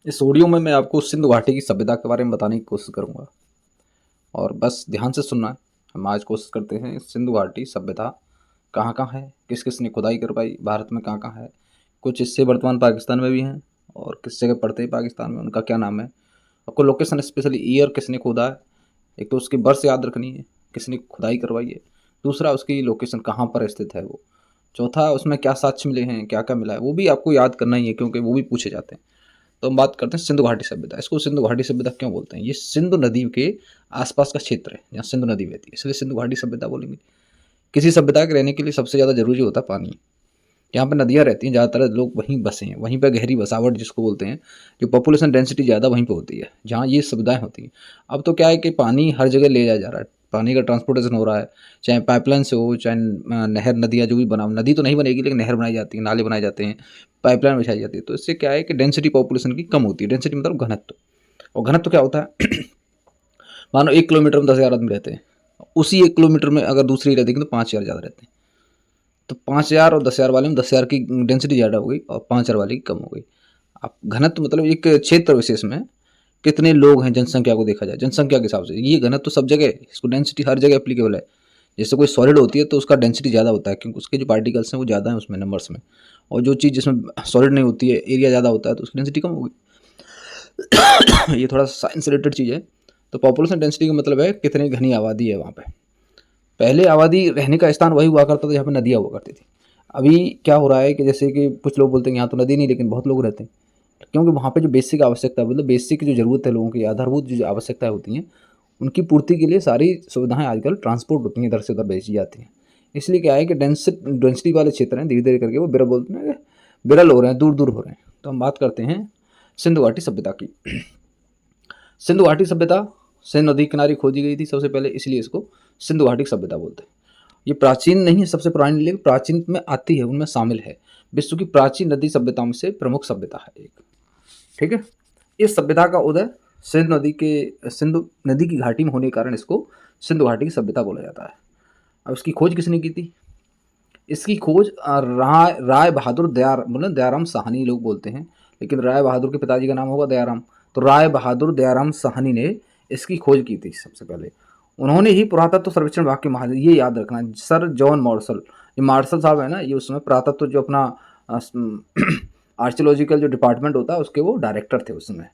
इस ऑडियो में मैं आपको सिंधु घाटी की सभ्यता के बारे में बताने की कोशिश करूंगा और बस ध्यान से सुनना है। हम आज कोशिश करते हैं सिंधु घाटी सभ्यता कहाँ कहाँ है, किस किस ने खुदाई करवाई, भारत में कहाँ कहाँ है, कुछ हिस्से वर्तमान पाकिस्तान में भी हैं और किस जगह पड़ते हैं पाकिस्तान में, उनका क्या नाम है, आपको लोकेशन स्पेशली ईयर किसने खोदा है, एक तो उसकी बर्स याद रखनी है, किसने खुदाई करवाई है, दूसरा उसकी लोकेशन कहाँ पर स्थित है वो, चौथा उसमें क्या साक्ष्य मिले हैं, क्या क्या मिला है, वो भी आपको याद करना ही है क्योंकि वो भी पूछे जाते हैं। तो हम बात करते हैं सिंधु घाटी सभ्यता। इसको सिंधु घाटी सभ्यता क्यों बोलते हैं? ये सिंधु नदी के आसपास का क्षेत्र है जहाँ सिंधु नदी बहती है, इसलिए सिंधु घाटी सभ्यता बोलेंगे। किसी सभ्यता के रहने के लिए सबसे ज़्यादा जरूरी होता है पानी। यहाँ पर नदियाँ रहती हैं, ज़्यादातर लोग वहीं बसे हैं, वहीं पर गहरी बसावट जिसको बोलते हैं, जो पॉपुलेशन डेंसिटी ज़्यादा वहीं पर होती है जहाँ ये सुविधाएं होती हैं। अब तो क्या है कि पानी हर जगह ले जाया जा रहा है, पानी का ट्रांसपोर्टेशन हो रहा है, चाहे पाइपलाइन से हो, चाहे नहर नदियाँ जो भी बना, नदी तो नहीं बनेगी लेकिन नहर बनाई जाती है, नाले बनाए जाते हैं, पाइपलाइन बिछाई जाती है। तो इससे क्या है कि डेंसिटी पॉपुलेशन की कम होती है। डेंसिटी मतलब घनत्व, और घनत्व क्या होता है मानो 1 किलोमीटर में 10,000 आदमी रहते हैं, उसी 1 किलोमीटर में अगर दूसरी रहती है तो 5,000 ज़्यादा रहते हैं। तो 5,000 और 10,000 वाले में 10,000 की डेंसिटी ज़्यादा हो गई और 5,000 वाले की कम हो गई। अब घनत्व मतलब एक क्षेत्र विशेष में कितने लोग हैं, जनसंख्या को देखा जाए, जनसंख्या के हिसाब से ये घनत्व तो सब जगह है, इसको डेंसिटी हर जगह एप्लीकेबल है। जैसे कोई सॉलिड होती है तो उसका डेंसिटी ज़्यादा होता है क्योंकि उसके जो पार्टिकल्स हैं वो ज़्यादा हैं उसमें नंबर्स में, और जो चीज़ जिसमें सॉलिड नहीं होती है, एरिया ज़्यादा होता है तो उसकी डेंसिटी कम होगी। ये थोड़ा साइंस रिलेटेड चीज़ है। तो पॉपुलेशन डेंसिटी का मतलब है कितनी घनी आबादी है वहाँ पे। पहले आबादी रहने का स्थान वही हुआ करता था जहाँ पे नदियाँ हुआ करती थी। अभी क्या हो रहा है कि जैसे कि कुछ लोग बोलते हैं यहाँ तो नदी नहीं, लेकिन बहुत लोग रहते हैं क्योंकि वहाँ पे जो बेसिक आवश्यकता मतलब बेसिक जो ज़रूरत है लोगों की, आधारभूत जो आवश्यकताएं होती हैं उनकी पूर्ति के लिए सारी सुविधाएं आजकल ट्रांसपोर्ट होती हैं, इधर से उधर भेजी जाती हैं। इसलिए क्या है कि डेंसिटी वाले क्षेत्र हैं, धीरे धीरे करके वो बिरल बोलते हैं, बिरल हो रहे हैं, दूर दूर हो रहे हैं। तो हम बात करते हैं सिंधु घाटी सभ्यता की। सिंधु घाटी सभ्यता सिंधु नदी किनारे खोजी गई थी सबसे पहले, इसलिए इसको सिंधु घाटी सभ्यता बोलते हैं। ये प्राचीन नहीं है सबसे पुरानी, लेकिन प्राचीन में आती है, उनमें शामिल है। विश्व की प्राचीन नदी सभ्यताओं में से प्रमुख सभ्यता है एक। ठीक है। इस सभ्यता का उदय सिंधु नदी की घाटी में होने के कारण इसको सिंधु घाटी की सभ्यता बोला जाता है। अब इसकी खोज किसने की थी? इसकी खोज राय बहादुर दयाराम साहनी लोग बोलते हैं, लेकिन राय बहादुर के पिताजी का नाम होगा दयाराम। तो राय बहादुर दयाराम साहनी ने इसकी खोज की थी सबसे पहले। उन्होंने ही पुरातत्व सर्वेक्षण विभाग के महानिदेशक, ये याद रखना, सर जॉन मार्शल, ये मार्शल साहब है ना, ये उसमें पुरातत्व जो अपना आर्कियोलॉजिकल जो डिपार्टमेंट होता है उसके वो डायरेक्टर थे उसमें।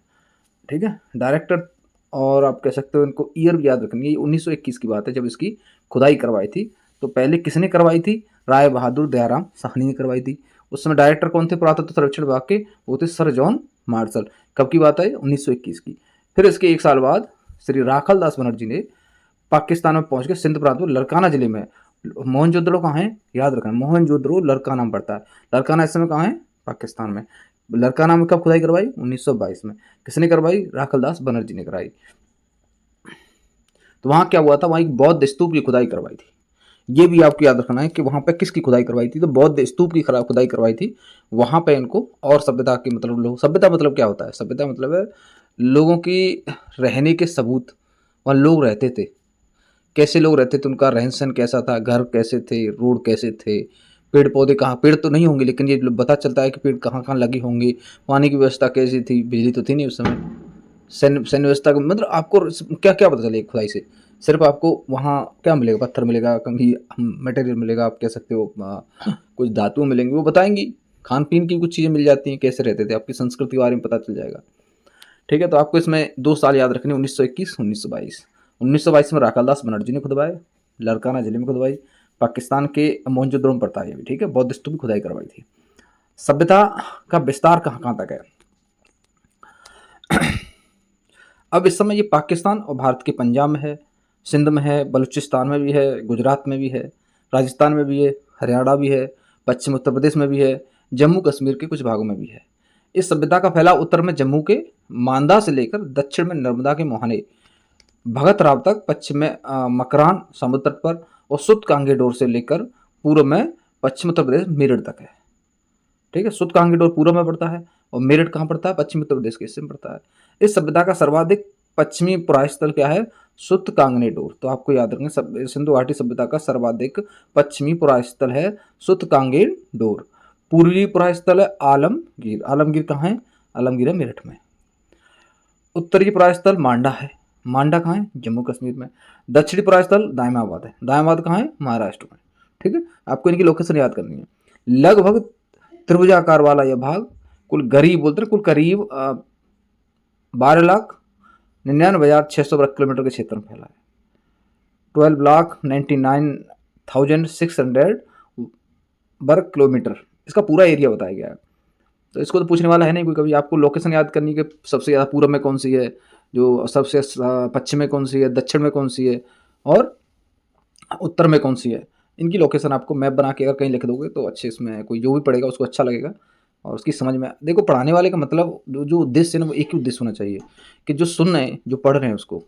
ठीक है, डायरेक्टर। और आप कह सकते हो इनको ईयर भी याद रखनी है, ये 1921 की बात है जब इसकी खुदाई करवाई थी। तो पहले किसने करवाई थी? राय बहादुर दयाराम साहनी ने करवाई थी। उस समय डायरेक्टर कौन थे पुरातत्व सर्वेक्षण विभाग के? वो थे सर जॉन मार्शल। कब की बात है? 1921 की। फिर इसके एक साल बाद श्री राखल दास बनर्जी ने पाकिस्तान में पहुंच के सिंध प्रांत में लरकाना जिले में, मोहनजोदड़ो कहाँ है याद रखना, मोहनजोदड़ो लरकाना में पड़ता है। लरकाना इस समय कहाँ है? पाकिस्तान में। लरकाना में कब खुदाई करवाई? 1922 में। किसने करवाई? राखल दास बनर्जी ने कराई। तो वहां क्या हुआ था? वहां एक बौद्ध स्तूप की खुदाई करवाई थी। ये भी आपको याद रखना है कि वहां पे किसकी खुदाई करवाई थी? तो बौद्ध स्तूप की खुदाई करवाई थी। वहां पे इनको और सभ्यता की मतलब लोग, सभ्यता मतलब क्या होता है? सभ्यता मतलब है लोगों की रहने के सबूत। वहाँ लोग रहते थे, कैसे लोग रहते थे, उनका रहन सहन कैसा था, घर कैसे थे, रोड कैसे थे, पेड़ पौधे कहाँ, पेड़ तो नहीं होंगे लेकिन ये पता चलता है कि पेड़ कहाँ कहाँ लगे होंगे, पानी की व्यवस्था कैसी थी, बिजली तो थी नहीं उस समय, सैन्य व्यवस्था का मतलब आपको क्या क्या पता चलेगा खुदाई से? सिर्फ आपको वहाँ क्या मिलेगा? पत्थर मिलेगा, कंघी मटेरियल मिलेगा, आप कह सकते हो कुछ धातु मिलेंगी, वो बताएंगी। खान पीन की कुछ चीज़ें मिल जाती हैं, कैसे रहते थे, आपकी संस्कृति के बारे में पता चल जाएगा। ठीक है। तो आपको इसमें 2 साल याद रखने, 1921 1922। 1922 में राखालदास बनर्जी ने खुदवाए, लरकाना जिले में खुदवाई, पाकिस्तान के मोहनजोदड़ो में पड़ता है ये भी। ठीक है, बौद्ध स्तूप की खुदाई करवाई थी। सभ्यता का विस्तार कहाँ कहाँ तक है? अब इस समय ये पाकिस्तान और भारत के पंजाब में है, सिंध में है, बलूचिस्तान में भी है, गुजरात में भी है, राजस्थान में भी है, हरियाणा भी है, पश्चिम उत्तर प्रदेश में भी है, जम्मू कश्मीर के कुछ भागों में भी है। इस सभ्यता का फैलाव उत्तर में जम्मू के मांदा से लेकर दक्षिण में नर्मदा के मोहाने भगत राव तक, पश्चिम में मकरान समुद्र तट पर, और सुत कांगेडोर से लेकर पूर्व में पश्चिम उत्तर प्रदेश मेरठ तक है। ठीक है, सुत कांगेडोर पूर्व में पड़ता है और मेरठ कहाँ पड़ता है? पश्चिमी उत्तर प्रदेश के हिस्से में पड़ता है। इस सभ्यता का सर्वाधिक पश्चिमी पुरास्थल क्या है? सुत कांगनेडोर। तो आपको याद रखना, सिंधु घाटी सभ्यता का सर्वाधिक पश्चिमी पुरास्थल है सुत कांगेडोर। पूर्वी पुरास्थल है आलमगीर। आलमगीर कहाँ है? आलमगीर है मेरठ में। उत्तरी पराय स्थल मांडा है। मांडा कहाँ है? जम्मू कश्मीर में। दक्षिणी पराय स्थल दायमाबाद है। दायमाबाद कहाँ है? महाराष्ट्र में। ठीक है, आपको इनकी लोकेशन याद करनी है। लगभग त्रिभुजाकार वाला यह भाग कुल करीब बोलते हैं कुल करीब 12,99,600 वर्ग किलोमीटर के क्षेत्र में फैला है। 12,99,600 वर्ग किलोमीटर इसका पूरा एरिया बताया गया है। तो इसको तो पूछने वाला है नहीं कोई कभी। आपको लोकेशन याद करनी है कि सबसे ज़्यादा पूर्व में कौन सी है, जो सबसे पश्चिम में कौन सी है, दक्षिण में कौन सी है और उत्तर में कौन सी है। इनकी लोकेशन आपको मैप बना के अगर कहीं लिख दोगे तो अच्छे, इसमें कोई जो भी पढ़ेगा उसको अच्छा लगेगा और उसकी समझ में। देखो, पढ़ाने वाले का मतलब जो उद्देश्य है ना वो एक ही उद्देश्य होना चाहिए कि जो सुन रहे हैं, जो पढ़ रहे हैं, उसको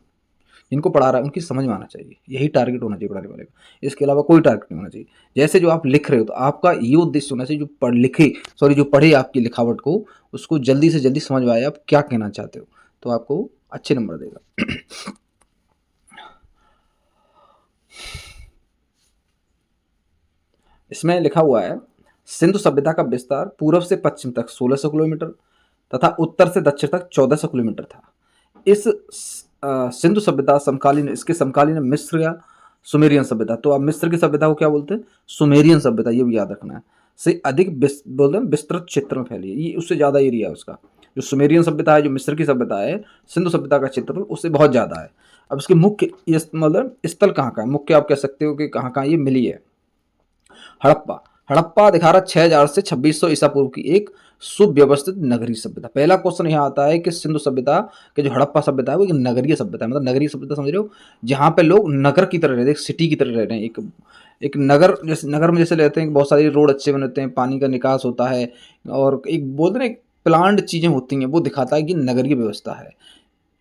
जिनको पढ़ा रहा है उनकी समझ में आना चाहिए। यही टारगेट होना चाहिए पढ़ाने वाले का, इसके अलावा कोई टारगेट नहीं होना चाहिए। जैसे जो आप लिख रहे हो तो आपका ये उद्देश्य होना चाहिए, जो पढ़े आपकी लिखावट को, उसको जल्दी से जल्दी समझ में आए आप क्या कहना चाहते हो, तो आपको अच्छे नंबर देगा। इसमें लिखा हुआ है सिंधु सभ्यता का विस्तार पूर्व से पश्चिम तक 1600 किलोमीटर तथा उत्तर से दक्षिण तक 1400 किलोमीटर था। इस सिंधु सभ्यता इसके समकालीन मिस्र या सुमेरियन सभ्यता, तो आप मिस्र की सभ्यता को क्या बोलते हैं? सुमेरियन सभ्यता, ये भी याद रखना है, से अधिक बोलते हैं विस्तृत क्षेत्र में फैली है। ये उससे ज़्यादा एरिया है उसका। जो सुमेरियन सभ्यता है, जो मिस्र की सभ्यता है, सिंधु सभ्यता का क्षेत्रफल उससे बहुत ज़्यादा है। अब इसके मुख्य मतलब स्थल कहाँ का है? मुख्य आप कह सकते हो कि कहाँ कहाँ ये मिली है। हड़प्पा हड़प्पा दिखा रहा 6000 से 2600 ईसा पूर्व की एक सुव्यवस्थित नगरीय सभ्यता। पहला क्वेश्चन यहाँ आता है कि सिंधु सभ्यता के जो हड़प्पा सभ्यता है वो एक नगरीय सभ्यता है। मतलब नगरीय सभ्यता समझ रहे हो, जहाँ पे लोग नगर की तरह रहते हैं, एक सिटी की तरह रह रहे हैं। एक नगर, जैसे नगर में जैसे रहते हैं, बहुत सारे रोड अच्छे बनते हैं, पानी का निकास होता है और एक बोलते हैं एक प्लान्ड चीज़ें होती हैं, वो दिखाता है कि नगरीय व्यवस्था है।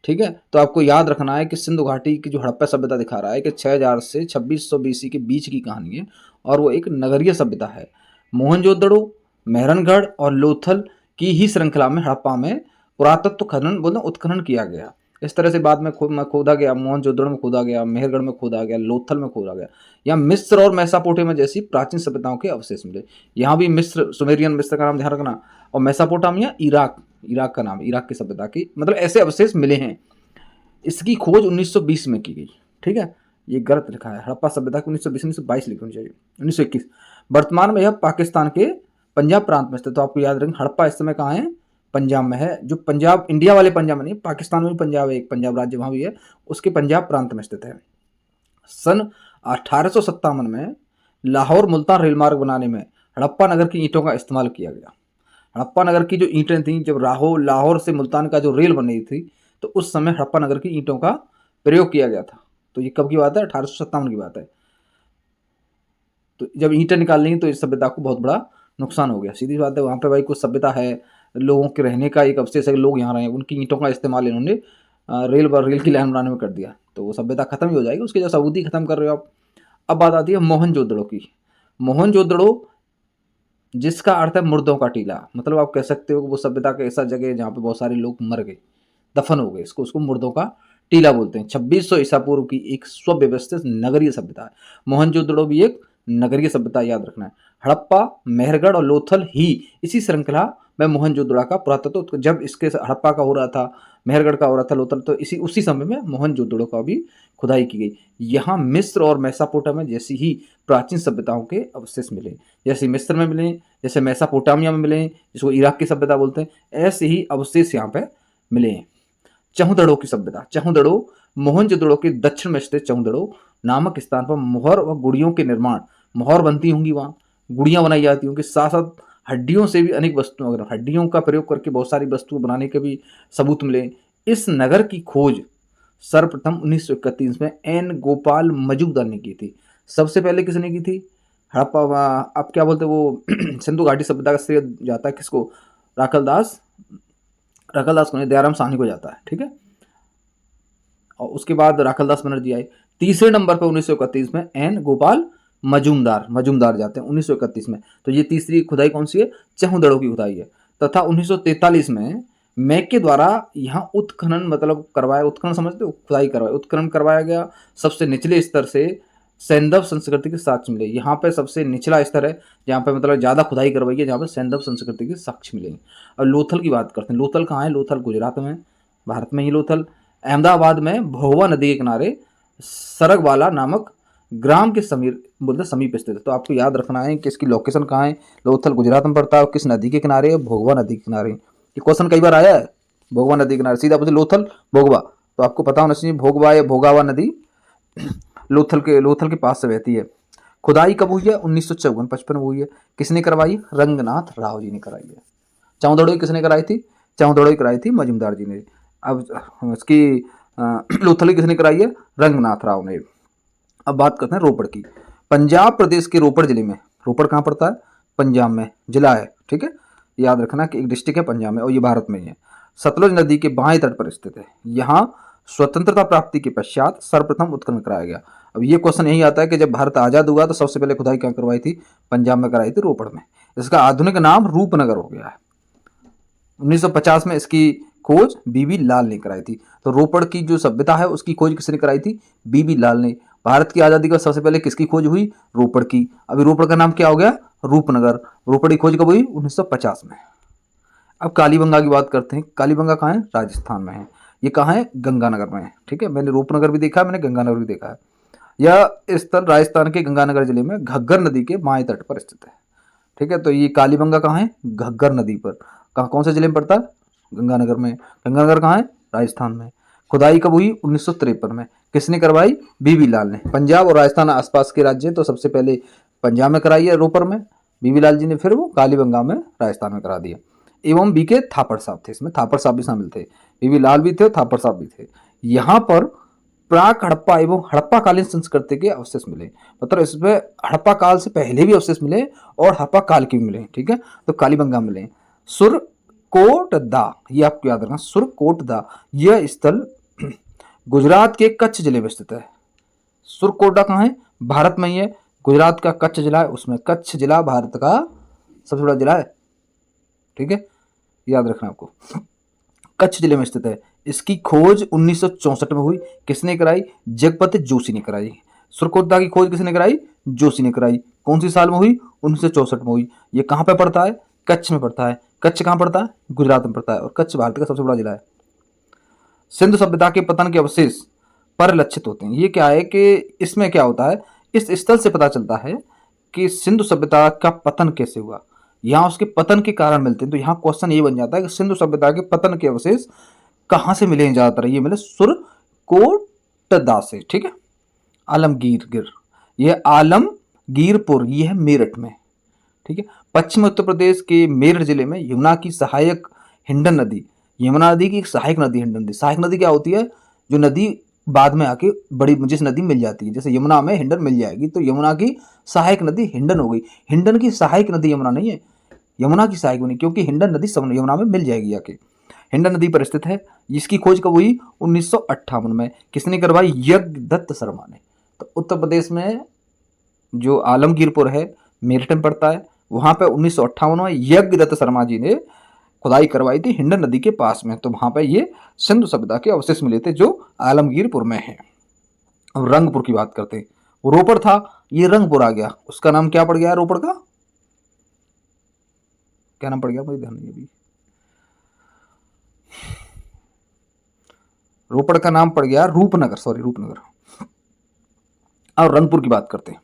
ठीक है, तो आपको याद रखना है कि सिंधु घाटी की जो हड़प्पा सभ्यता दिखा रहा है कि 6000 से 2600 बीसी के बीच की कहानी है और वो एक नगरीय सभ्यता है। मोहनजोदड़ो, मेहरनगढ़ और लोथल की ही श्रृंखला में हड़प्पा में पुरातत्व खनन बोलते उत्खनन किया गया। इस तरह से बाद में खोदा गया, मोहनजोदड़ो में खोदा गया, मेहरगढ़ में खोदा गया, लोथल में खोदा गया। यहाँ मिस्र और मेसोपोटामिया जैसी प्राचीन सभ्यताओं के अवशेष मिले। यहाँ भी मिस्र, सुमेरियन मिस्र का नाम ध्यान रखना, और मेसोपोटामिया इराक का नाम, इराक की सभ्यता की, मतलब ऐसे अवशेष मिले हैं। इसकी खोज 1920 में की गई। ठीक है, ये गलत लिखा है, हड़प्पा सभ्यता को 1920 1922 लिखनी चाहिए, 1921। वर्तमान में यह पाकिस्तान के पंजाब प्रांत में स्थित। तो आपको याद रखें हड़प्पा इस समय कहाँ है? पंजाब में है। जो पंजाब, इंडिया वाले पंजाब में नहीं, पाकिस्तान में भी पंजाब है, एक पंजाब राज्य वहाँ भी है, उसके पंजाब प्रांत में स्थित है। सन 1857 में लाहौर मुल्तान रेल मार्ग बनाने में हड़प्पा नगर की ईंटों का इस्तेमाल किया गया। हड़प्पा नगर की जो ईंटें थीं, जब लाहौर से मुल्तान का जो रेल बन रही थी, तो उस समय हड़प्पा नगर की ईंटों का प्रयोग किया गया था। तो ये कब की बात है? 1857 की बात है। तो जब ईंटें निकाल लेंगे तो इस सभ्यता को बहुत बड़ा नुकसान हो गया। सीधी बात है, वहाँ पे भाई कुछ सभ्यता है, लोगों के रहने का एक अवशेष है, लोग यहाँ रहे, उनकी ईंटों का इस्तेमाल इन्होंने रेल की लाइन बनाने में कर दिया, तो वो सभ्यता खत्म ही हो जाएगी। उसकी जो सबूती खत्म कर रहे हो आप। अब बात आती है मोहनजोदड़ो की। मोहनजोदड़ो जिसका अर्थ है मुर्दों का टीला, मतलब आप कह सकते हो कि वो सभ्यता का ऐसा जगह है जहाँ पे बहुत सारे लोग मर गए, दफन हो गए, उसको मुर्दों का टीला बोलते हैं। 2600 ईसा पूर्व की एक स्वव्यवस्थित नगरीय सभ्यता है। मोहनजोदड़ो भी एक नगरीय सभ्यता, याद रखना है। हड़प्पा, मेहरगढ़ और लोथल ही इसी श्रृंखला में मोहनजोदड़ो का पुरातत्व, जब इसके हड़प्पा का हो रहा था, मेहरगढ़ का हो रहा था, लोथल, तो उसी समय में मोहनजोदड़ो का भी खुदाई की गई। यहाँ मिस्र और मेसोपोटामिया जैसी ही प्राचीन सभ्यताओं के अवशेष मिले, जैसे मिस्र में मिले, जैसे मेसोपोटामिया में मिले, जिसको इराक की सभ्यता बोलते हैं, ऐसे ही अवशेष यहाँ पे मिले हैं। चहुदड़ो की सभ्यता। चहुदड़ो मोहनजोदड़ो के दक्षिण में स्थित चहुदड़ो नामक स्थान पर मोहर व गुड़ियों के निर्माण, मोहर बनती होंगी, वहाँ गुड़ियाँ बनाई जाती होंगी, साथ साथ हड्डियों से भी अनेक वस्तुओं, हड्डियों का प्रयोग करके बहुत सारी वस्तुएं बनाने के भी सबूत मिले। इस नगर की खोज सर्वप्रथम 1931 में एन गोपाल मजूमदार ने की थी। सबसे पहले किसने की थी? हड़प्पा, आप क्या बोलते वो सिंधु घाटी सभ्यता का श्रेय जाता है किसको? राखलदास को नहीं, दयाराम साहनी को जाता है। ठीक है, और उसके बाद राखलदास बनर्जी आए। तीसरे नंबर पर 1931 में एन गोपाल मजूमदार जाते हैं 1931 में। तो ये तीसरी खुदाई कौन सी है? चहुदड़ो की खुदाई है। तथा 1943 में मैक के द्वारा यहाँ उत्खनन मतलब करवाया, उत्खनन समझते हो, खुदाई करवाया, उत्खनन करवाया गया। सबसे निचले स्तर से सैंधव संस्कृति के साक्ष्य मिले। यहाँ पे सबसे निचला स्तर है जहाँ पे मतलब ज़्यादा खुदाई करवाई है, जहाँ पे सैंधव संस्कृति के साक्ष्य मिलेंगे। अब लोथल की बात करते हैं। लोथल कहाँ है? लोथल गुजरात में। भारत में ही लोथल। अहमदाबाद में भोगवा नदी के किनारे सरगवाला नामक ग्राम के समीप स्थित है। तो आपको याद रखना है कि इसकी लोकेशन कहाँ है। लोथल गुजरात में पड़ता है और किस नदी के किनारे है, भोगवा नदी के किनारे। ये क्वेश्चन कई बार आया है, भोगवा नदी के किनारे, सीधा पूछे लोथल भोगवा, तो आपको पता होना चाहिए भोगवा या भोगावा नदी लोथल के पास से बहती है। खुदाई कब हुई है? 1954-55 में हुई है। किसने करवाई? रंगनाथ राव जी ने कराई है। चौदड़ोई किसने कराई थी? चौदड़ोई कराई थी मजूमदार जी ने। अब इसकी लोथल की किसने कराई है? रंगनाथ राव ने। अब बात करते हैं रोपड़ की। पंजाब प्रदेश के रोपड़ जिले में, रोपड़ कहाँ पड़ता है? पंजाब में जिला है, ठीक है, याद रखना कि एक डिस्ट्रिक्ट है पंजाब में और ये भारत में ही है। सतलुज नदी के बाएं तट पर स्थित है। यहाँ स्वतंत्रता प्राप्ति के पश्चात सर्वप्रथम उत्खनन कराया गया। अब ये क्वेश्चन यही आता है कि जब भारत आजाद हुआ तो सबसे पहले खुदाई कहाँ करवाई थी? पंजाब में कराई थी, रोपड़ में। इसका आधुनिक नाम रूपनगर हो गया है। 1950 में इसकी खोज बीबी लाल ने कराई थी। तो रोपड़ की जो सभ्यता है उसकी खोज किसने कराई थी? बीबी लाल ने। भारत की आज़ादी का सबसे पहले किसकी खोज हुई? रोपड़ की। अभी रोपड़ का नाम क्या हो गया? रूपनगर। रोपड़ की खोज कब हुई? 1950 में। अब कालीबंगा की बात करते हैं। कालीबंगा कहाँ है? राजस्थान में है। ये कहाँ है? गंगानगर में है, ठीक है। मैंने रूपनगर भी देखा है, मैंने गंगानगर भी देखा है। यह स्थल राजस्थान के गंगानगर जिले में घग्गर नदी के बाएं तट पर स्थित है, ठीक है। तो ये कालीबंगा कहाँ है? घग्गर नदी पर। कहाँ, कौन से जिले में पड़ता है? गंगानगर में। गंगानगर कहाँ है? राजस्थान में। खुदाई कब हुई? 1953 में। किसने करवाई? बीबी लाल ने। पंजाब और राजस्थान आसपास के राज्य, तो सबसे पहले पंजाब में कराई है रोपड़ में बीबी लाल जी ने, फिर वो कालीबंगा में राजस्थान में करा दिया। एवं बीके थापड़ साहब थे, इसमें थापड़ साहब भी शामिल थे। बीबी लाल भी थे और थापड़ साहब भी थे। यहाँ पर प्राक हड़प्पा एवं हड़प्पा कालीन संस्कृति के अवशेष मिले। मतलब इसमें हड़प्पा काल से पहले भी अवशेष मिले और हड़प्पा काल के भी मिले, ठीक है। तो कालीबंगा मिले। सुरकोटदा, ये आपको याद रखना, सुरकोटदा यह स्थल गुजरात के कच्छ जिले में स्थित है। सुरकोटदा कहाँ है? भारत में ही है। गुजरात का कच्छ जिला है, उसमें कच्छ जिला भारत का सबसे बड़ा जिला है, ठीक है, याद रखना आपको। कच्छ जिले में स्थित है। इसकी खोज 1964 में हुई। किसने कराई? जगपति जोशी ने कराई। सुरकोटदा की खोज किसने कराई? जोशी ने कराई। कौन सी साल में हुई? 1964 में हुई। ये कहाँ पे पड़ता है? कच्छ में पड़ता है। कच्छ कहाँ पड़ता है? गुजरात में पड़ता है और कच्छ भारत का सबसे बड़ा जिला है। सिंधु सभ्यता के पतन के अवशेष परिलक्षित होते हैं। ये क्या है कि इसमें क्या होता है, इस स्थल से पता चलता है कि सिंधु सभ्यता का पतन कैसे हुआ। यहाँ उसके पतन के कारण मिलते हैं। तो यहाँ क्वेश्चन ये बन जाता है कि सिंधु सभ्यता के पतन के अवशेष कहाँ से मिले हैं? ज्यादातर ये मिले सुरकोटदा से, ठीक है। आलमगीर गिर, ये आलमगीरपुर, ये है मेरठ में, ठीक है। पश्चिम उत्तर प्रदेश के मेरठ जिले में यमुना की सहायक हिंडन नदी, यमुना नदी की एक सहायक नदी हिंडन नदी। सहायक नदी क्या होती है? जो नदी बाद में आके बड़ी जिस नदी मिल जाती है, जैसे यमुना में हिंडन मिल जाएगी तो यमुना की सहायक नदी हिंडन हो गई। हिंडन की सहायक नदी यमुना नहीं है, यमुना की सहायक बनी, क्योंकि हिंडन नदी यमुना में मिल जाएगी आके। हिंडन नदी पर स्थित है। इसकी खोज कब हुई? 1958 में। किसने करवाई? यज्ञदत्त शर्मा ने। तो उत्तर प्रदेश में जो आलमगीरपुर है, मेरठ में पड़ता है, वहां पे 1958 में यज्ञदत्त शर्मा जी ने खुदाई करवाई थी हिंडन नदी के पास में। तो वहां पे ये सिंधु सभ्यता के अवशेष मिले थे जो आलमगीरपुर में है। अब रंगपुर की बात करते हैं। रोपड़ था, ये रंगपुर आ गया। उसका नाम क्या पड़ गया? रोपड़ का क्या नाम पड़ गया? मुझे ध्यान नहीं अभी। रोपड़ का नाम पड़ गया रूपनगर, सॉरी रूपनगर। और रंगपुर की बात करते हैं।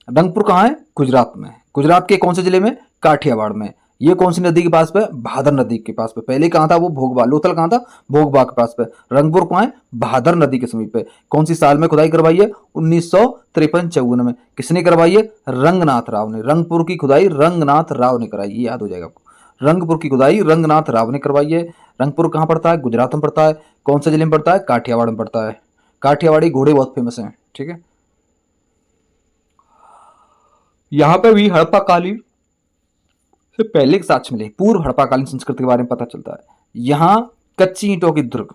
रंगपुर कहाँ है? गुजरात में। गुजरात के कौन से जिले में? काठियावाड़ में। ये कौन सी नदी के पास पे? भादर नदी के पास पे। पहले कहाँ था वो? भोगबा। लोथल कहाँ था? भोगबा के पास पे। रंगपुर कहाँ है? भादर नदी के समीप पे। कौन सी साल में खुदाई करवाई है? 1953-54 में। किसने करवाई है? रंगनाथ राव ने। रंगपुर की खुदाई रंगनाथ राव ने कराई, ये याद हो जाएगा आपको। रंगपुर की खुदाई रंगनाथ राव ने करवाई है। रंगपुर कहाँ पड़ता है? गुजरात में पड़ता है। कौन से जिले में पड़ता है? काठियावाड़ में पड़ता है। काठियावाड़ी घोड़े बहुत फेमस हैं, ठीक है। यहाँ पे भी हड़प्पा कालीन से पहले के साक्ष्य मिले। पूर्व हड़प्पाकालीन संस्कृति के बारे में पता चलता है। यहाँ कच्ची ईंटों की दुर्ग,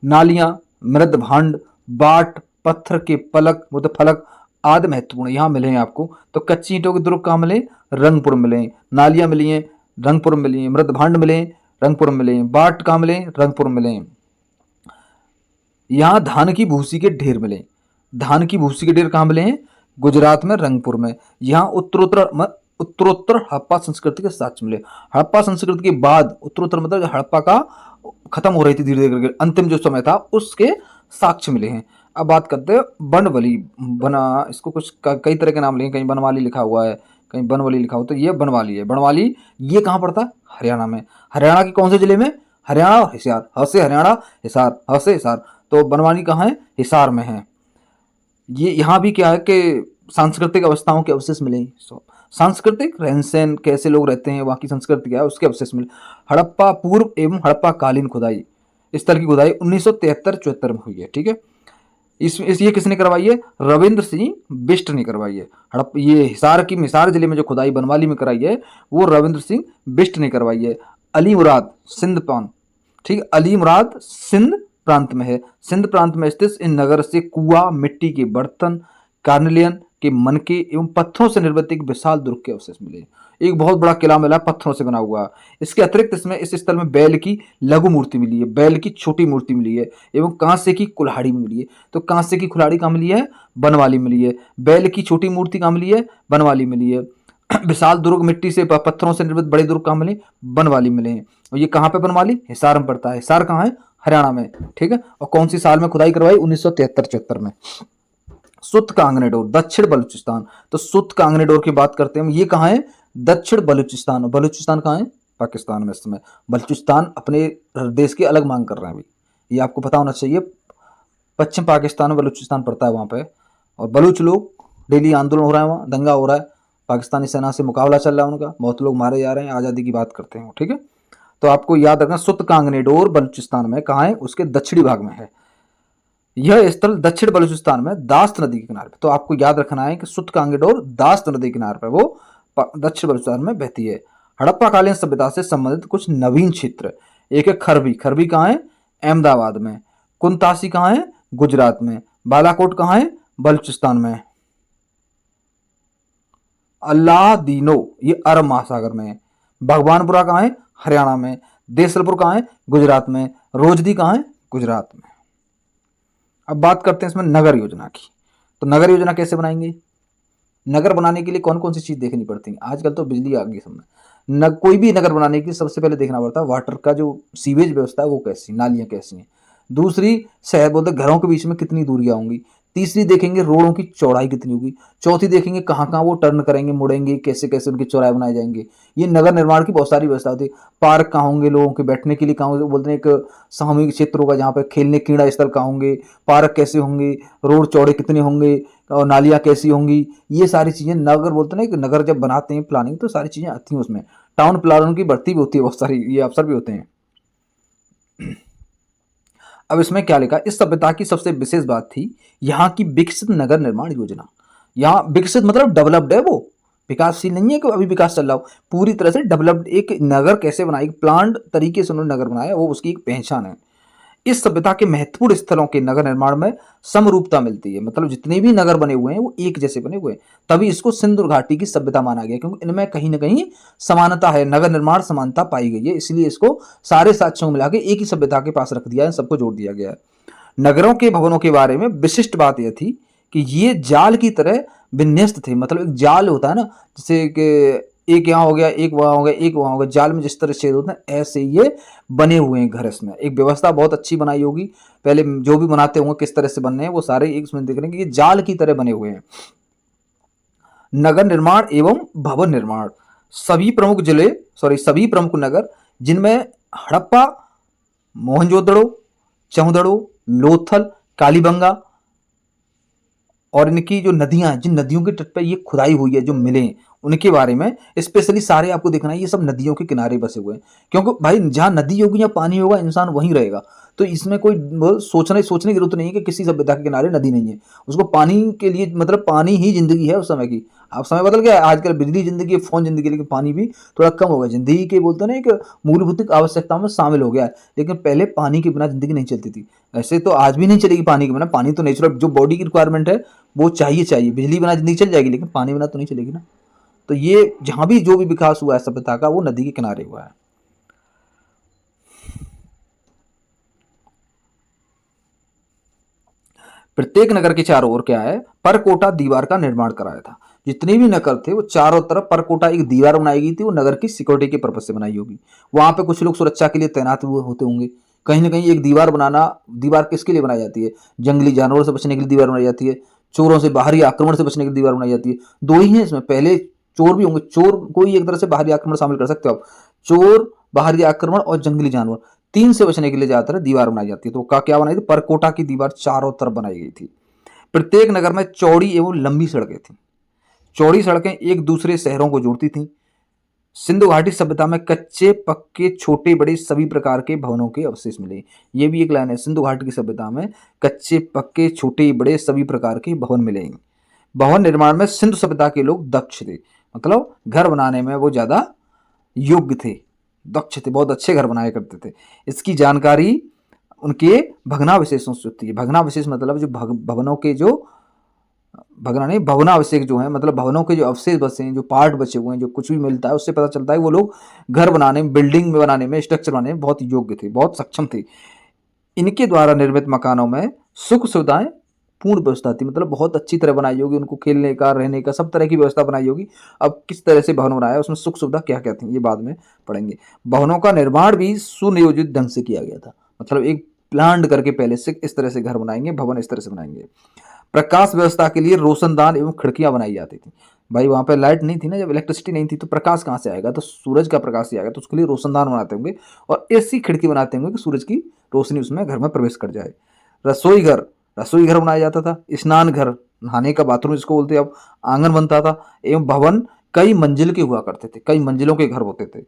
नालियां, मृद भांड, बाट, पत्थर के फलक आदि महत्वपूर्ण यहाँ मिले हैं आपको। तो कच्ची ईंटों के दुर्ग कहाँ मिले? रंगपुर मिले। नालियां मिली हैं, रंगपुर मिली हैं। मृद भांड मिले, रंगपुर मिले। बाट कहाँ मिले? रंगपुर मिले। यहाँ धान की भूसी के ढेर मिले। धान की भूसी के ढेर कहाँ मिले हैं? गुजरात में, रंगपुर में। यहाँ उत्तरोत्तर हड़प्पा संस्कृति के साक्ष्य मिले। हड़प्पा संस्कृति के बाद उत्तरोत्तर मतलब हड़प्पा का खत्म हो रही थी धीरे धीरे करके, अंतिम जो समय था उसके साक्ष्य मिले हैं। अब बात करते हैं बनवली। बना इसको कुछ कई तरह के नाम लिए, कहीं बनवाली लिखा हुआ है, कहीं बनवली लिखा हुआ, तो ये बनवाली है। बनवाली ये कहाँ पड़ता है? हरियाणा में। हरियाणा के कौन से जिले में? हरियाणा और हिसार, ह से हरियाणा, हिसार, ह से हिसार। तो बनवाली कहाँ है? हिसार में है। ये यहाँ भी क्या है कि सांस्कृतिक अवस्थाओं के अवशेष मिले। सांस्कृतिक रहन सहन, कैसे लोग रहते हैं, वहाँ की संस्कृति क्या है, उसके अवशेष मिले। हड़प्पा पूर्व एवं हड़प्पा कालीन खुदाई, इस तरह की खुदाई 1973-74 में हुई है। ठीक है, इस ये किसने करवाई है? रविंद्र सिंह बिष्ट ने करवाई है। हड़प ये हिसार जिले में जो खुदाई बनवाली में कराई है वो रविंद्र सिंह बिष्ट ने करवाई है। अली मुराद सिंध प्रांत, ठीक है, अली मुराद सिंध प्रांत में है। सिंध प्रांत में स्थित इन नगर से कुआ, मिट्टी के बर्तन, कार्नेलियन के मनके एवं पत्थरों से निर्मित एक विशाल दुर्ग के अवशेष मिले। एक बहुत बड़ा किला मिला, पत्थरों से बना हुआ। इसके अतिरिक्त इसमें इस स्थल में बैल की लघु मूर्ति मिली है, बैल की छोटी मूर्ति मिली है, एवं कांसे की कुल्हाड़ी मिली है। तो कांसे की कुल्हाड़ी कहाँ मिली है? बनवाली मिली है। बैल की छोटी मूर्ति कहाँ मिली है? बनवाली मिली है। विशाल दुर्ग, मिट्टी से पत्थरों से निर्मित बड़े दुर्ग कहाँ मिले? बनवाली मिले हैं। और ये कहाँ पे बनवाली? हिसार में पड़ता है। हिसार कहाँ है? हरियाणा में। ठीक है, और कौन सी साल में खुदाई करवाई? 1973-74 में। सुत कांगनेडोर दक्षिण बलूचिस्तान, तो सुत कांगनेडोर की बात करते हैं, ये कहाँ है? दक्षिण बलूचिस्तान। बलूचिस्तान कहाँ है? पाकिस्तान में। इस समय बलूचिस्तान अपने देश की अलग मांग कर रहे हैं अभी, ये आपको पता होना चाहिए। पश्चिम पाकिस्तान में बलूचिस्तान पड़ता है वहाँ पे, और बलूच लोग डेली आंदोलन हो रहा है, वहाँ दंगा हो रहा है, पाकिस्तानी सेना से मुकाबला चल रहा है उनका, बहुत लोग मारे जा रहे हैं, आज़ादी की बात करते हैं। ठीक है, तो आपको याद रखना सुत कांगनेडोर बलूचिस्तान में कहाँ है? उसके दक्षिणी भाग में है। यह स्थल दक्षिण बलूचिस्तान में दास्त नदी के किनारे पे, तो आपको याद रखना है कि सुत कांगेडोर दास्त नदी के किनारे पर वो दक्षिण बलूचिस्तान में बहती है। हड़प्पा कालीन सभ्यता से संबंधित कुछ नवीन क्षेत्र, एक है खरबी। खरबी कहाँ है? अहमदाबाद में। कुंतासी कहाँ है? गुजरात में। बालाकोट कहाँ है? बलूचिस्तान में। अल्लादीनो ये अरब महासागर में है। भगवानपुरा कहाँ है? हरियाणा में। देसलपुर कहाँ है? गुजरात में। रोजदी कहाँ है? गुजरात में। अब बात करते हैं इसमें नगर योजना की। तो नगर योजना कैसे बनाएंगे? नगर बनाने के लिए कौन कौन सी चीज देखनी पड़ती है? आजकल तो बिजली आ गई सब में। कोई भी नगर बनाने के लिए सबसे पहले देखना पड़ता है वाटर का जो सीवेज व्यवस्था है वो कैसी, नालियां कैसी हैं। दूसरी, शहर बोलते घरों के बीच में कितनी दूरियां होंगी। तीसरी देखेंगे रोडों की चौड़ाई कितनी होगी। चौथी देखेंगे कहाँ कहाँ वो टर्न करेंगे, मुड़ेंगे, कैसे कैसे उनके चौराहे बनाए जाएंगे। ये नगर निर्माण की बहुत सारी व्यवस्था होती है। पार्क कहाँ होंगे, लोगों के बैठने के लिए कहाँ होंगे, बोलते हैं एक सामूहिक क्षेत्र होगा जहाँ पे खेलने क्रीड़ा स्थल कहाँ होंगे, पार्क कैसे होंगे, रोड चौड़े कितने होंगे, और नालियाँ कैसी होंगी। ये सारी चीज़ें नगर बोलते हैं कि नगर जब बनाते हैं प्लानिंग तो सारी चीज़ें आती हैं उसमें। टाउन प्लानर की भर्ती भी होती है, बहुत सारी ये अफसर भी होते हैं। अब इसमें क्या लिखा? इस सभ्यता की सबसे विशेष बात थी यहाँ की विकसित नगर निर्माण योजना। यहाँ विकसित मतलब डेवलप्ड है, वो विकासशील नहीं है कि अभी विकास चल रहा हो, पूरी तरह से डेवलप्ड एक नगर कैसे बनाई, प्लान्ड तरीके से उन्होंने नगर बनाया, वो उसकी एक पहचान है। इस सभ्यता के महत्वपूर्ण स्थलों के नगर निर्माण में समरूपता मिलती है, मतलब जितने भी नगर बने हुए हैं वो एक जैसे बने हुए हैं, तभी इसको सिंधु घाटी की सभ्यता माना गया, क्योंकि इनमें कहीं ना कहीं समानता है, नगर निर्माण समानता पाई गई है, इसलिए इसको सारे साक्ष्यों को मिला के एक ही सभ्यता के पास रख दिया है, सबको जोड़ दिया गया है। नगरों के भवनों के बारे में विशिष्ट बात यह थी कि ये जाल की तरह विन्यस्त थे, मतलब एक जाल होता है ना, जैसे कि एक यहाँ हो गया, एक वहाँ हो गया, एक वहाँ हो गया, जाल में जिस तरह छेद होते हैं ऐसे ये बने हुए हैं घर। इसमें एक व्यवस्था बहुत अच्छी बनाई होगी, पहले जो भी बनाते होंगे किस तरह से बनने हैं वो सारे एक इसमें देख रहे हैं कि ये जाल की तरह बने हुए हैं। नगर निर्माण एवं भवन निर्माण, सभी प्रमुख नगर जिनमें हड़प्पा, मोहनजोदड़ो, चौदड़ो, लोथल, कालीबंगा और इनकी जो नदियां हैं, जिन नदियों के तट पर ये खुदाई हुई है, जो मिले हैं उनके बारे में स्पेशली सारे आपको देखना है, ये सब नदियों के किनारे बसे हुए हैं, क्योंकि भाई जहाँ नदी होगी या पानी होगा इंसान वहीं रहेगा, तो इसमें कोई सोचने की जरूरत नहीं है कि किसी सभ्यता के किनारे नदी नहीं है। उसको पानी के लिए, मतलब पानी ही जिंदगी है उस समय की। अब समय बदल गया, आजकल बिजली जिंदगी, फोन जिंदगी, लेकिन पानी भी थोड़ा कम हो गया। जिंदगी के बोलते हैं ना एक मूलभूत आवश्यकताओं में शामिल हो गया है, लेकिन पहले पानी के बिना जिंदगी नहीं चलती थी। ऐसे तो आज भी नहीं चलेगी पानी के बिना, पानी तो नेचुरल जो बॉडी की रिक्वायरमेंट है वो चाहिए। बिजली बिना जिंदगी चल जाएगी, लेकिन पानी बिना तो नहीं चलेगी ना। तो ये जहां भी जो भी विकास हुआ है सभ्यता का वो नदी के किनारे हुआ है। प्रत्येक नगर के चारों ओर क्या है, परकोटा दीवार का निर्माण कराया था। जितने भी नगर थे वो चारों तरफ परकोटा एक दीवार बनाई गई थी, वो नगर की सिक्योरिटी के पर्पज से बनाई होगी। वहां पे कुछ लोग सुरक्षा के लिए तैनात हुए होते होंगे कहीं ना कहीं एक दीवार बनाना, दीवार किसके लिए बनाई जाती है? जंगली जानवरों से बचने के लिए दीवार बनाई जाती है, चोरों से बाहरी आक्रमण से बचने के लिए दीवार बनाई जाती है। दो ही है इसमें, पहले चोर भी होंगे, चोर कोई एक तरह से बाहरी आक्रमण शामिल कर सकते हो आप, चोर, बाहरी आक्रमण और जंगली जानवर, तीन से बचने के लिए ज्यादातर दीवार बनाई जाती है। तो क्या बनाई थी? परकोटा की दीवार चारों तरफ बनाई गई थी। प्रत्येक नगर में चौड़ी एवं लंबी सड़कें थी। चौड़ी सड़कें एक दूसरे शहरों को जोड़ती थीं। सिंधु घाटी सभ्यता में कच्चे पक्के छोटे बड़े सभी प्रकार के भवनों के अवशेष मिले। ये भी एक लाइन है, सिंधु घाटी की सभ्यता में कच्चे पक्के छोटे बड़े सभी प्रकार के भवन मिले। भवन निर्माण में सिंधु सभ्यता के लोग दक्ष थे, मतलब घर बनाने में वो ज्यादा योग्य थे, दक्ष थे, बहुत अच्छे घर बनाया करते थे। इसकी जानकारी उनके भग्नावशेषों से होती है। भग्नावशेष मतलब जो भवनों के जो भवनावशेष जो है, मतलब भवनों के जो अवशेष बचे हैं, जो पार्ट बचे हुए हैं, जो कुछ भी मिलता है, उससे पता चलता है वो लोग घर बनाने में, बिल्डिंग में बनाने में, स्ट्रक्चर बनाने में बहुत योग्य थे, बहुत सक्षम थे। इनके द्वारा निर्मित मकानों में सुख सुविधाएं पूर्ण व्यवस्था थी, मतलब बहुत अच्छी तरह बनाई होगी, उनको खेलने का, रहने का, सब तरह की व्यवस्था बनाई होगी। अब किस तरह से भवन बनाया, उसमें सुख सुविधा क्या क्या थी, ये बाद में पढ़ेंगे। भवनों का निर्माण भी सुनियोजित ढंग से किया गया था, मतलब एक प्लान करके पहले से इस तरह से घर बनाएंगे, भवन इस तरह से बनाएंगे। प्रकाश व्यवस्था के लिए रोशनदान एवं खिड़कियां बनाई जाती थी। भाई वहां पे लाइट नहीं थी ना, जब इलेक्ट्रिसिटी नहीं थी तो प्रकाश कहाँ से आएगा? तो सूरज का प्रकाश ही आएगा, तो उसके लिए रोशनदान बनाते होंगे और ऐसी खिड़की बनाते होंगे कि सूरज की रोशनी उसमें घर में प्रवेश कर जाए। रसोई घर बनाया जाता था। स्नान घर, नहाने का बाथरूम जिसको बोलते हैं, अब आंगन बनता था। एवं भवन कई मंजिल के हुआ करते थे, कई मंजिलों के घर होते थे।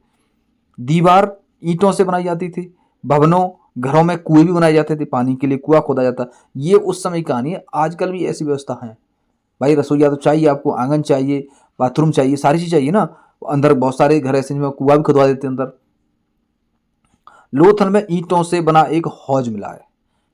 दीवार ईंटों से बनाई जाती थी। भवनों घरों में कुएं भी बनाए जाते थे, पानी के लिए कुआं खोदा जाता। ये उस समय की कहानी है, आजकल भी ऐसी व्यवस्था है। भाई रसोईया तो चाहिए आपको, आंगन चाहिए, बाथरूम चाहिए, सारी चीज चाहिए ना। अंदर बहुत सारे घर ऐसे जिनमें कुआं भी खुदवा देते हैं अंदर। लोथल में ईंटों से बना एक हौज मिला है।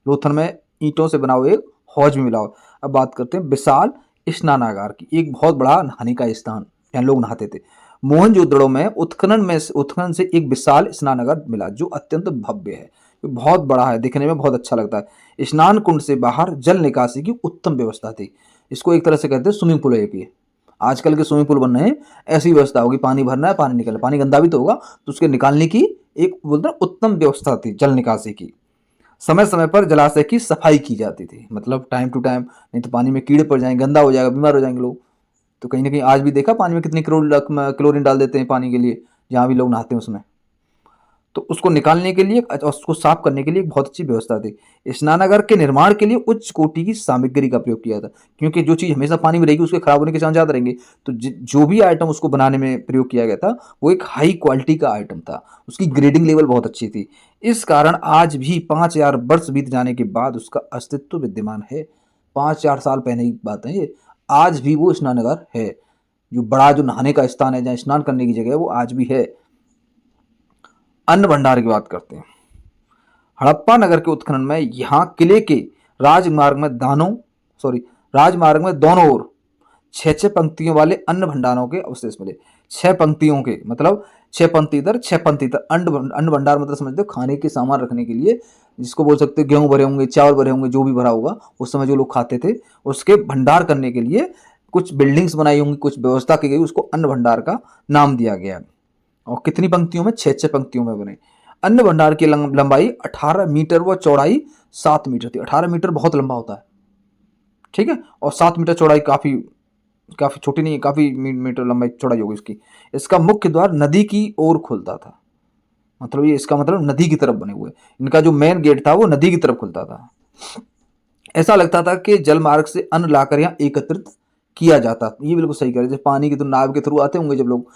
लोथल में ईंटों से बना हुआ एक हौज भी मिला हो। अब बात करते हैं विशाल स्नानागार की, एक बहुत बड़ा नहाने का स्थान, यहाँ लोग नहाते थे। मोहनजोदड़ो में उत्खनन से एक विशाल स्नानागार मिला जो अत्यंत भव्य है, बहुत बड़ा है, दिखने में बहुत अच्छा लगता है। स्नान कुंड से बाहर जल निकासी की उत्तम व्यवस्था थी। इसको एक तरह से कहते हैं स्विमिंग पूल है ये। आजकल के स्विमिंग पूल बन रहे हैं, ऐसी व्यवस्था होगी, पानी भरना है, पानी निकलना, पानी गंदा भी तो होगा तो उसके निकालने की एक बोलते हैं उत्तम व्यवस्था थी जल निकासी की। समय समय पर जलाशय की सफाई की जाती थी, मतलब टाइम टू टाइम, नहीं तो पानी में कीड़े पड़ जाएंगे, गंदा हो जाएगा, बीमार हो जाएंगे लोग। तो कहीं ना कहीं आज भी देखा पानी में कितनी क्लोरीन डाल देते हैं पानी के लिए, जहाँ भी लोग नहाते हैं उसमें। तो उसको निकालने के लिए, उसको साफ करने के लिए एक बहुत अच्छी व्यवस्था थी। स्नानागार के निर्माण के लिए उच्च कोटि की सामग्री का प्रयोग किया था, क्योंकि जो चीज़ हमेशा पानी में रहेगी उसके खराब होने के चांस ज़्यादा रहेंगे। तो जो भी आइटम उसको बनाने में प्रयोग किया गया था वो एक हाई क्वालिटी का आइटम था, उसकी ग्रेडिंग लेवल बहुत अच्छी थी। इस कारण आज भी 5000 वर्ष बीत जाने के बाद उसका अस्तित्व विद्यमान है। 5000 साल पहले की बात है ये, आज भी वो स्नानागार है, जो बड़ा जो नहाने का स्थान है, जहाँ स्नान करने की जगह है, वो आज भी है। अन्न भंडार की बात करते हैं। हड़प्पा नगर के उत्खनन में यहाँ किले के राजमार्ग में राजमार्ग में दोनों ओर 6-6 पंक्तियों वाले अन्न भंडारों के अवशेष मिले। 6 पंक्तियों के मतलब 6 पंक्ति इधर 6 पंक्ति इधर। अन्न भंडार मतलब समझते हो खाने के सामान रखने के लिए, जिसको बोल सकते हो गेहूं भरे होंगे, चावल भरे होंगे, जो भी भरा होगा उस समय जो लोग खाते थे, उसके भंडार करने के लिए कुछ बिल्डिंग्स बनाई होंगी, कुछ व्यवस्था की गई, उसको अन्न भंडार का नाम दिया गया। और कितनी पंक्तियों में? 6-6 पंक्तियों में बने। अन्न भंडार की लंबाई 18 मीटर व चौड़ाई 7 मीटर थी। 18 मीटर बहुत लंबा होता है, ठीक है, और 7 मीटर चौड़ाई काफी छोटी नहीं है, काफी मीटर लंबाई चौड़ाई होगी इसकी। इसका मुख्य द्वार नदी की ओर खुलता था, मतलब ये इसका मतलब नदी की तरफ बने हुए। इनका जो मेन गेट था वो नदी की तरफ खुलता था। ऐसा लगता था कि जल मार्ग से अन्न लाकर यहाँ एकत्रित किया जाता। ये बिल्कुल सही कह रहे हैं, जैसे पानी के तो नाव के थ्रू आते होंगे, जब लोग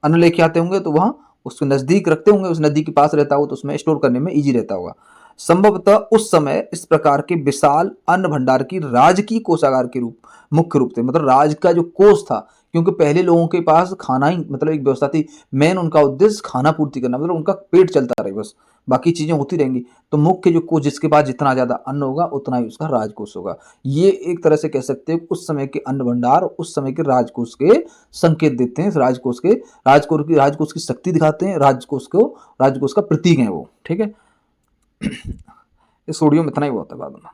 अन्न लेके आते होंगे तो वहां उसको नजदीक रखते होंगे, उस नदी के पास रहता हो तो उसमें स्टोर करने में इजी रहता होगा। संभवतः उस समय इस प्रकार के विशाल अन्न भंडार की राजकीय कोषागार के मुख्य रूप से, मतलब राज का जो कोष था, क्योंकि पहले लोगों के पास खाना ही मतलब एक व्यवस्था थी, मेन उनका उद्देश्य खाना पूर्ति करना, मतलब उनका पेट चलता रहे बस, बाकी चीजें होती रहेंगी। तो मुख्य जो कोष, जिसके पास जितना ज्यादा अन्न होगा उतना ही उसका राजकोष होगा। ये एक तरह से कह सकते हैं उस समय के अन्न भंडार उस समय के राजकोष के संकेत देते हैं। राजकोष की शक्ति दिखाते हैं, राजकोष का प्रतीक है वो, ठीक है। इस वीडियो में इतना ही बहुत है, बाद में।